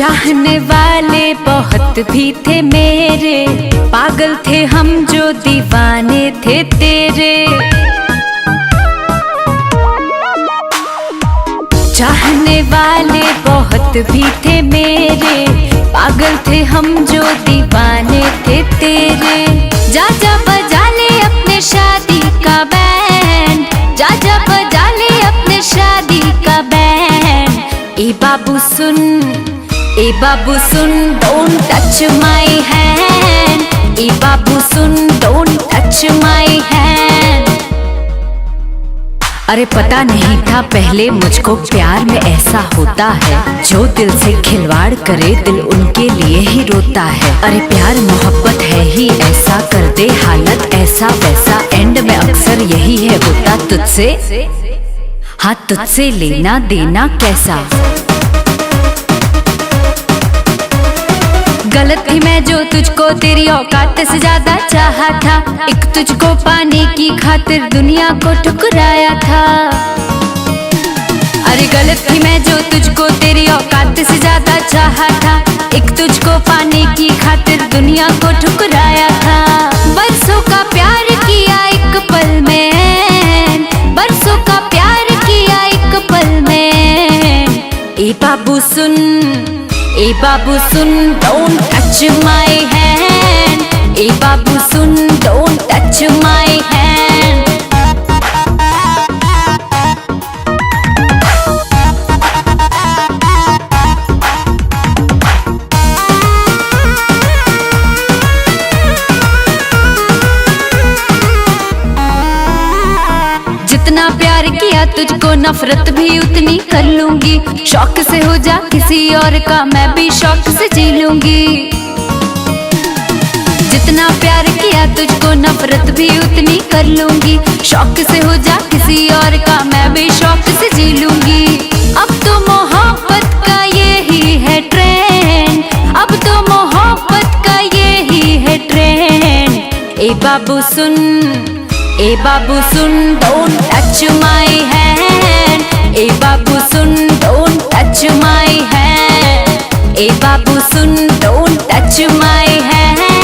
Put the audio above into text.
चाहने वाले बहुत भी थे मेरे, पागल थे हम जो दीवाने थे तेरे। चाहने वाले बहुत भी थे मेरे, पागल थे हम जो दीवाने थे तेरे। जा जा बजा ले अपने शादी का बैंड, जा जा बजा ले अपने शादी का band. A Babu soon, A Babu soon, don't touch my hand। A Babu soon, don't touch my hand। अरे पता नहीं था पहले मुझको प्यार में ऐसा होता है, जो दिल से खिलवाड़ करे दिल उनके लिए ही रोता है। अरे प्यार मोहब्बत है ही ऐसा, कर दे हालत ऐसा वैसा, एंड में अक्सर यही है होता तुझसे, हाँ तुझसे लेना देना कैसा। गलत थी मैं जो तुझको तेरी औकात से ज्यादा चाहा था, एक तुझको पाने की खातिर दुनिया को ठुकराया था। अरे गलत थी मैं जो तुझको तेरी औकात से ज्यादा चाहा था, एक तुझको पाने की खातिर दुनिया को ठुकराया था। बरसों का प्यार किया एक पल में, बरसों का प्यार किया एक पल में। ए बाबू सुन, ए बाबू सुन, don't touch my hand। A Babu soon, don't touch my hand। जितना प्यार किया तुझको नफरत भी उतनी कर लूंगी, शौक से हो जा किसी और का मैं भी शौक से जी लूंगी। जितना प्यार किया तुझको नफरत भी उतनी कर लूंगी, शौक से हो जा किसी और का मैं भी शौक से जी लूंगी। अब तो मोहब्बत का यही है ट्रेंड, अब तो मोहब्बत का यही है trend. A Babu soon, A Babu soon, don't touch my hand। A Babu soon, don't touch my hand। A Babu soon, don't touch my hand।